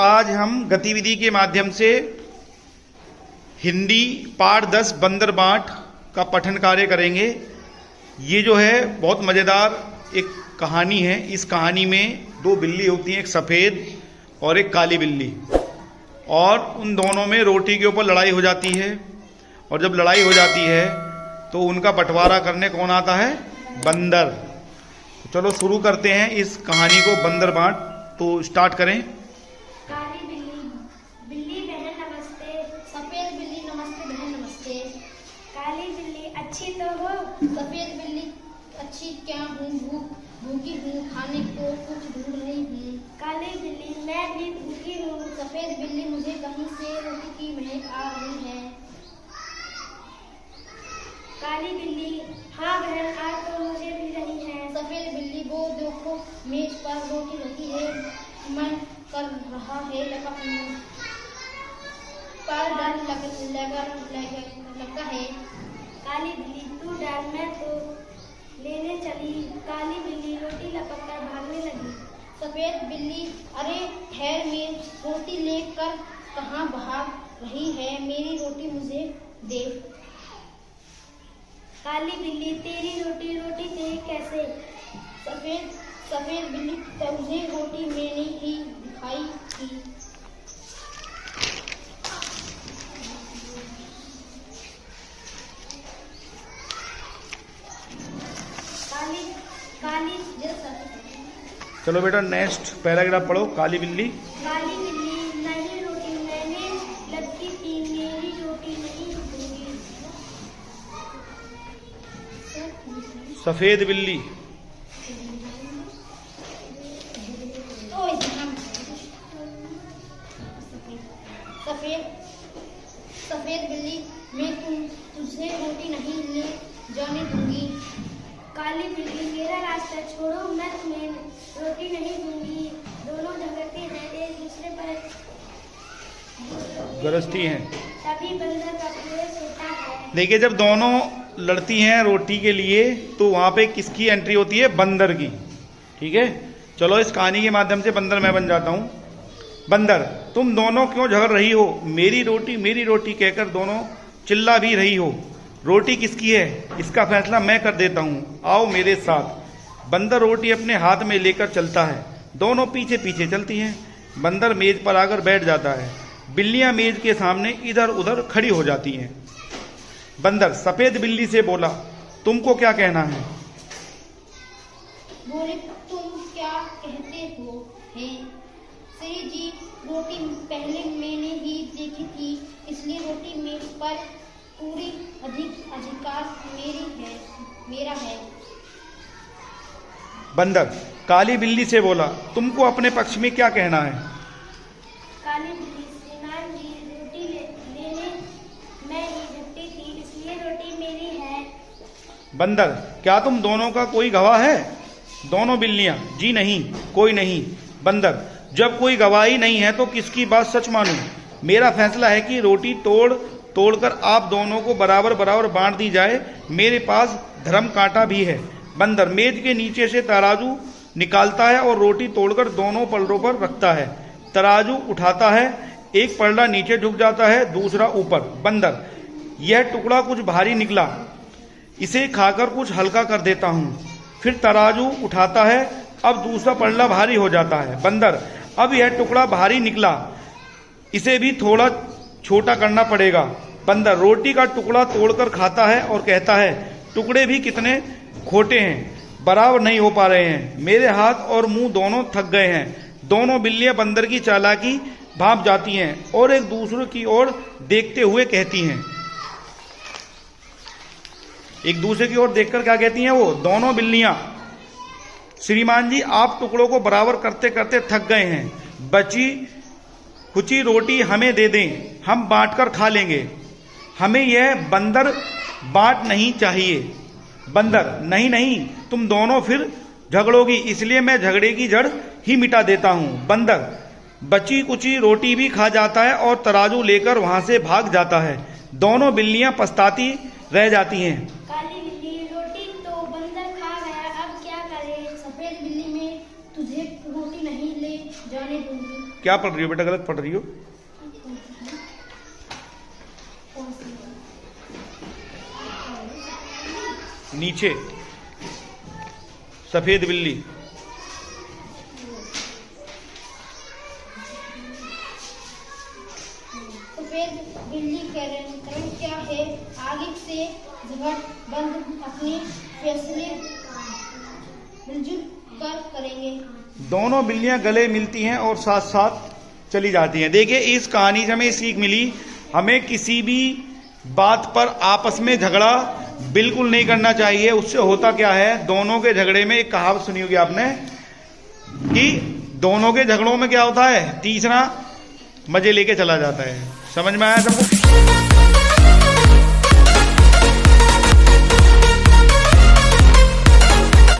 आज हम गतिविधि के माध्यम से हिंदी पाठ 10 बंदर बांट का पठन कार्य करेंगे। ये जो है बहुत मज़ेदार एक कहानी है। इस कहानी में दो बिल्ली होती हैं, एक सफ़ेद और एक काली बिल्ली, और उन दोनों में रोटी के ऊपर लड़ाई हो जाती है। और जब लड़ाई हो जाती है तो उनका बंटवारा करने कौन आता है? बंदर। तो चलो शुरू करते हैं इस कहानी को, बंदर बांट। तो स्टार्ट करें। काली बिल्ली, बिल्ली बहन नमस्ते। सफेद बिल्ली नमस्ते बहन नमस्ते। काली बिल्ली अच्छी तो हो। सफेद बिल्ली अच्छी क्या हूँ, भूखी हूँ, खाने को कुछ ढूंढ रही हूँ। काली बिल्ली मैं भी भूखी हूँ। सफेद बिल्ली मुझे कहीं से रोटी की महक आ रही है। काली बिल्ली हाँ बहन आ तो मुझे भी रही है। सफेद बिल्ली वो देखो मेज पर रोटी रखी है, मन कर रहा है पर डर लगता है। काली बिल्ली तू डर, मैं तो लेने चली। काली बिल्ली रोटी लपक कर भागने लगी। सफेद बिल्ली अरे ठहर, मैं रोटी लेकर कहाँ भाग रही है, मेरी रोटी मुझे दे। काली बिल्ली तेरी रोटी गई कैसे? सफेद बिल्ली तुझे रोटी मैंने ही दिखाई थी। काली चलो बेटा नेक्स्ट पैराग्राफ पढ़ो। काली बिल्ली नहीं रोटी मैंने लगती थी, मेरी रोटी नहीं दूंगी। सफेद बिल्ली सफेद बिल्ली मैं तुझसे रोटी नहीं ले जाने दूंगी। काली बिल्ली मेरा रास्ता छोड़ो, मैं तुम्हें रोटी नहीं दूंगी। दोनों झगड़ते हैं, एक दूसरे पर गरजती हैं। तभी बंदर का प्रवेश होता है। देखिए जब दोनों लड़ती हैं रोटी के लिए तो वहां पे किसकी एंट्री होती है? बंदर की। ठीक है, चलो इस कहानी के माध्यम से बंदर मैं बन जाता हूं। बंदर तुम दोनों क्यों झगड़ रही हो? मेरी रोटी कहकर दोनों चिल्ला भी रही हो। रोटी किसकी है इसका फैसला मैं कर देता हूँ, आओ मेरे साथ। बंदर रोटी अपने हाथ में लेकर चलता है, दोनों पीछे पीछे चलती हैं। बंदर मेज पर आकर बैठ जाता है, बिल्लियां मेज के सामने इधर उधर खड़ी हो जाती हैं। बंदर सफेद बिल्ली से बोला, तुमको क्या कहना है? बोले तुम क्या कहते हो? है श्री जी, रोटी पहले मैंने ही देखी थी, इसलिए रोटी मेज पर पूरी अधिकार मेरा है। बंदर काली बिल्ली से बोला, तुमको अपने पक्ष में क्या कहना है? काली बिल्ली श्रीमान जी, रोटी लेने मैं ही झपटी थी, इसलिए रोटी मेरी है। बंदर क्या तुम दोनों का कोई गवाह है? दोनों बिल्लियां जी नहीं, कोई नहीं। बंदर जब कोई गवाही नहीं है तो किसकी बात सच मानूं? मेरा फैसला है कि रोटी तोड़कर आप दोनों को बराबर बांट दी जाए। मेरे पास धर्म कांटा भी है। बंदर मेज के नीचे से तराजू निकालता है और रोटी तोड़कर दोनों पलड़ों पर रखता है। तराजू उठाता है, एक पलड़ा नीचे झुक जाता है, दूसरा ऊपर। बंदर यह टुकड़ा कुछ भारी निकला, इसे खाकर कुछ हल्का कर देता हूँ। फिर तराजू उठाता है, अब दूसरा पलड़ा भारी हो जाता है। बंदर अब यह टुकड़ा भारी निकला, इसे भी थोड़ा छोटा करना पड़ेगा। बंदर रोटी का टुकड़ा तोड़कर खाता है और कहता है, टुकड़े भी कितने खोटे हैं, बराबर नहीं हो पा रहे हैं। मेरे हाथ और मुंह दोनों थक गए हैं। दोनों बिल्लियां बंदर की चालाकी भांप जाती हैं और एक दूसरे की ओर देखते हुए कहती हैं, एक दूसरे की ओर देखकर क्या कहती हैं वो दोनों बिल्लियां? श्रीमान जी, आप टुकड़ों को बराबर करते करते थक गए हैं, बची कुची रोटी हमें दे दें, हम बांटकर खा लेंगे। हमें यह बंदर बांट नहीं चाहिए। बंदर नहीं, तुम दोनों फिर झगड़ोगी, इसलिए मैं झगड़े की जड़ ही मिटा देता हूँ। बंदर बची कुची रोटी भी खा जाता है और तराजू लेकर वहां से भाग जाता है। दोनों बिल्लियां पछताती रह जाती हैं। काली बिल्ली रोटी तो बंदर खा गया, अब क्या करे? सफेद बिल्ली मैं तुझे रोटी नहीं ले जाने दूंगी। क्या पढ़ रही हो बेटा, गलत पढ़ रही हो। नीचे सफेद बिल्ली, सफेद बिल्ली कारण क्या है, आगे से झगड़ बंद अपने फैसले मिलजुल कर करेंगे। दोनों बिल्लियां गले मिलती हैं और साथ साथ चली जाती हैं। देखिए इस कहानी से हमें सीख मिली, हमें किसी भी बात पर आपस में झगड़ा बिल्कुल नहीं करना चाहिए। उससे होता क्या है, दोनों के झगड़े में, एक कहावत सुनी होगी आपने कि दोनों के झगड़ों में क्या होता है, तीसरा मजे लेके चला जाता है। समझ में आया सबको?